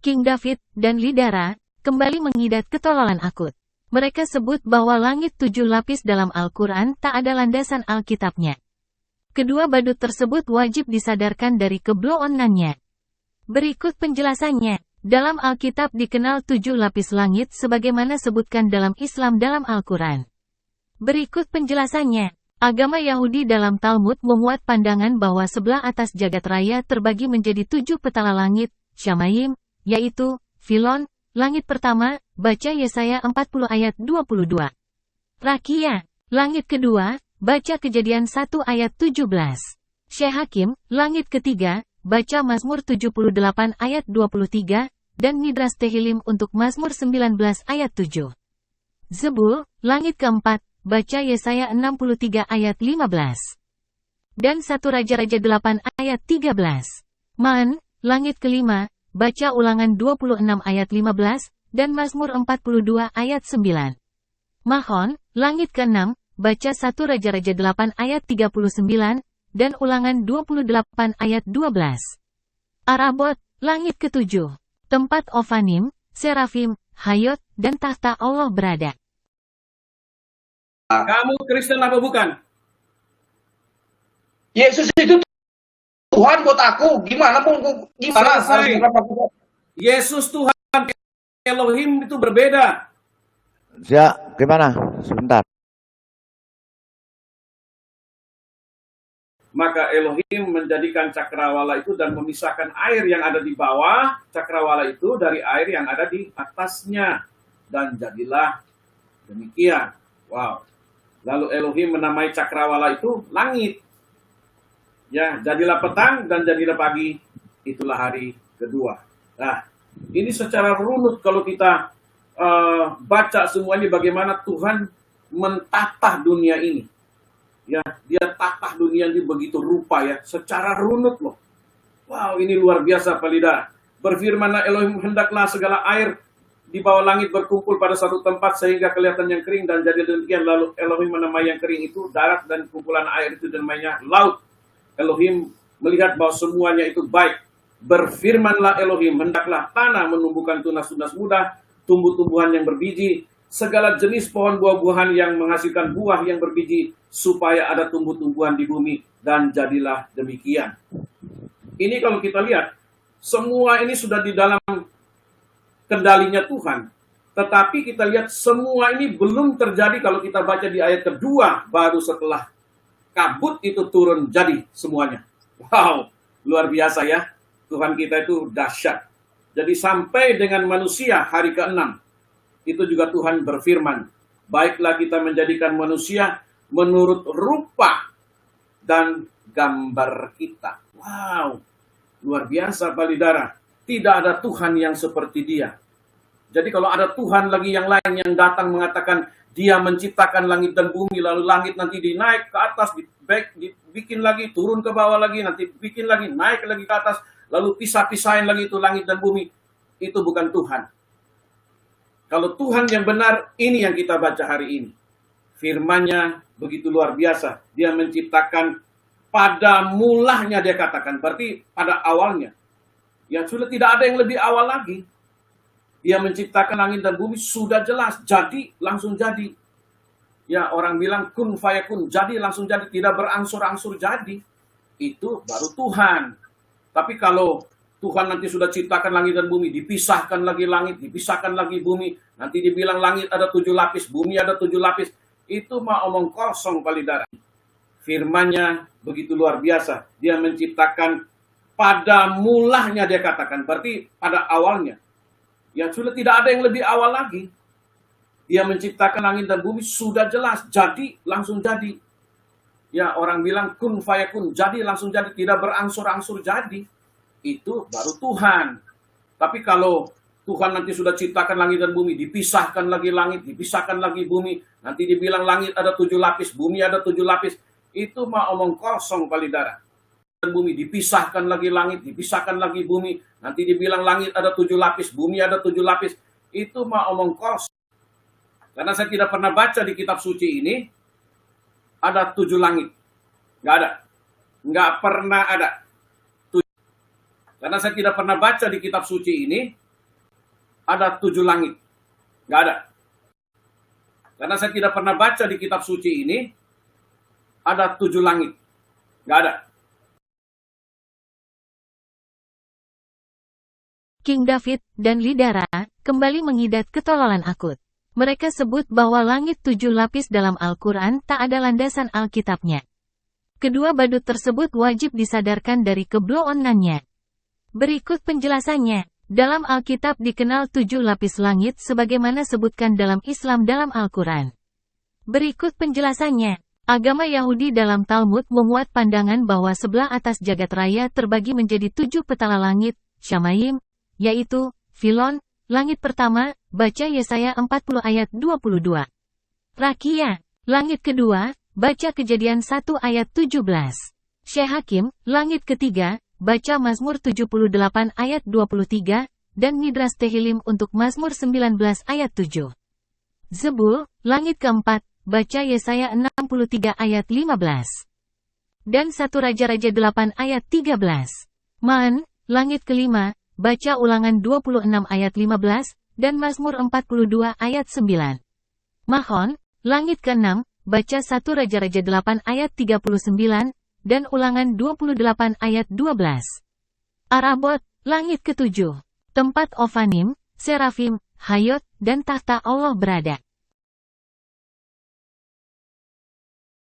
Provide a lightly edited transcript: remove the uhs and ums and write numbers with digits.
King David, dan Lidara, kembali mengidat ketololan akut. Mereka sebut bahwa langit 7 lapis dalam Al-Quran tak ada landasan Alkitabnya. Kedua badut tersebut wajib disadarkan dari kebloonannya. Berikut penjelasannya. Dalam Alkitab dikenal 7 lapis langit sebagaimana sebutkan dalam Islam dalam Al-Quran. Berikut penjelasannya. Agama Yahudi dalam Talmud memuat pandangan bahwa sebelah atas jagat raya terbagi menjadi 7 petala langit, Syamayim, yaitu, Filon, langit pertama, baca Yesaya 40 ayat 22. Rakia, langit kedua, baca Kejadian 1 ayat 17. Shehakim, langit ketiga, baca Mazmur 78 ayat 23, dan Midras Tehilim untuk Mazmur 19 ayat 7. Zebul, langit keempat, baca Yesaya 63 ayat 15. Dan 1 Raja-Raja 8 ayat 13. Man, langit kelima, baca Ulangan 26 ayat 15, dan Mazmur 42 ayat 9. Mahon, langit keenam, baca 1 Raja-Raja 8 ayat 39, dan Ulangan 28 ayat 12. Arabot, langit ketujuh, tempat Ofanim, Serafim, Hayot, dan tahta Allah berada. Kamu Kristen apa bukan? Yesus itu Tuhan buat aku. Gimana pun, gimana? Yesus Tuhan, Elohim itu berbeda. Ya, gimana? Sebentar. Maka Elohim menjadikan cakrawala itu dan memisahkan air yang ada di bawah cakrawala itu dari air yang ada di atasnya. Dan jadilah demikian. Wow. Lalu Elohim menamai cakrawala itu langit. Ya, jadilah petang dan jadilah pagi. Itulah hari kedua. Nah, ini secara runut kalau kita baca semuanya bagaimana Tuhan mentatah dunia ini. Ya, dia tatah dunia ini begitu rupa ya, secara runut loh. Wow, ini luar biasa Pak Lidara. Berfirmanlah Elohim, hendaklah segala air di bawah langit berkumpul pada satu tempat sehingga kelihatan yang kering dan jadi demikian. Lalu Elohim menamai yang kering itu darat dan kumpulan air itu namanya laut. Elohim melihat bahwa semuanya itu baik. Berfirmanlah Elohim, hendaklah tanah menumbuhkan tunas-tunas muda, tumbuh-tumbuhan yang berbiji, segala jenis pohon buah-buahan yang menghasilkan buah yang berbiji, supaya ada tumbuh-tumbuhan di bumi, dan jadilah demikian. Ini kalau kita lihat, semua ini sudah di dalam kendalinya Tuhan. Tetapi kita lihat semua ini belum terjadi kalau kita baca di ayat kedua, baru setelah kabut itu turun jadi semuanya. Wow, luar biasa ya. Tuhan kita itu dahsyat. Jadi sampai dengan manusia hari ke-6, itu juga Tuhan berfirman, baiklah kita menjadikan manusia menurut rupa dan gambar kita. Wow, luar biasa Pak Lidara. Tidak ada Tuhan yang seperti dia. Jadi kalau ada Tuhan lagi yang lain yang datang mengatakan dia menciptakan langit dan bumi, lalu langit nanti dinaik ke atas, dibikin lagi, turun ke bawah lagi, nanti bikin lagi, naik lagi ke atas, lalu pisah-pisahin lagi itu langit dan bumi. Itu bukan Tuhan. Kalau Tuhan yang benar, ini yang kita baca hari ini. Firman-Nya begitu luar biasa. Dia menciptakan pada mulanya dia katakan. Berarti pada awalnya. Ya sudah tidak ada yang lebih awal lagi. Dia menciptakan langit dan bumi sudah jelas. Jadi, langsung jadi. Ya orang bilang kun fayakun. Jadi, langsung jadi. Tidak berangsur-angsur jadi. Itu baru Tuhan. Tapi kalau Tuhan nanti sudah ciptakan langit dan bumi, dipisahkan lagi langit, dipisahkan lagi bumi, nanti dibilang langit ada 7 lapis, bumi ada 7 lapis, itu mah omong kosong Pak Lidara. Firman-Nya begitu luar biasa. Dia menciptakan pada mulanya dia katakan, berarti pada awalnya. Ya sudah tidak ada yang lebih awal lagi. Dia menciptakan langit dan bumi sudah jelas, jadi langsung jadi. Ya orang bilang kun fayakun, jadi langsung jadi, tidak berangsur-angsur jadi. Itu baru Tuhan. Tapi kalau Tuhan nanti sudah ciptakan langit dan bumi, dipisahkan lagi langit, dipisahkan lagi bumi, nanti dibilang langit ada 7 lapis, bumi ada 7 lapis, itu mah omong kosong Pak Lidara. Dan bumi dipisahkan lagi langit, dipisahkan lagi bumi, nanti dibilang langit ada 7 lapis, bumi ada 7 lapis, itu mah omong kosong. Karena saya tidak pernah baca di kitab suci ini ada 7 langit. Nggak ada. Nggak pernah ada. Karena saya tidak pernah baca di kitab suci ini ada 7 langit. Nggak ada. Karena saya tidak pernah baca di kitab suci ini, ada 7 langit. Nggak ada. King David dan Lidara kembali mengidat ketololan akut. Mereka sebut bahwa langit 7 lapis dalam Al-Quran tak ada landasan Alkitabnya. Kedua badut tersebut wajib disadarkan dari kebloonannya. Berikut penjelasannya. Dalam Alkitab dikenal 7 lapis langit sebagaimana sebutkan dalam Islam dalam Al-Quran. Berikut penjelasannya. Agama Yahudi dalam Talmud memuat pandangan bahwa sebelah atas jagat raya terbagi menjadi 7 petala langit, Shamayim, yaitu, Filon, langit pertama, baca Yesaya 40 ayat 22. Rakia, langit kedua, baca Kejadian 1 ayat 17. Shehakim, langit ketiga, baca Mazmur 78 ayat 23, dan Midras Tehilim untuk Mazmur 19 ayat 7. Zebul, langit keempat, baca Yesaya 63 ayat 15. Dan 1 Raja-Raja 8 ayat 13. Ma'an, langit kelima, baca Ulangan 26 ayat 15, dan Mazmur 42 ayat 9. Mahon, langit ke-6, baca 1 Raja-Raja 8 ayat 39, dan Ulangan 28 ayat 12. Arabot, langit ke-7, tempat Ofanim, Serafim, Hayot, dan tahta Allah berada.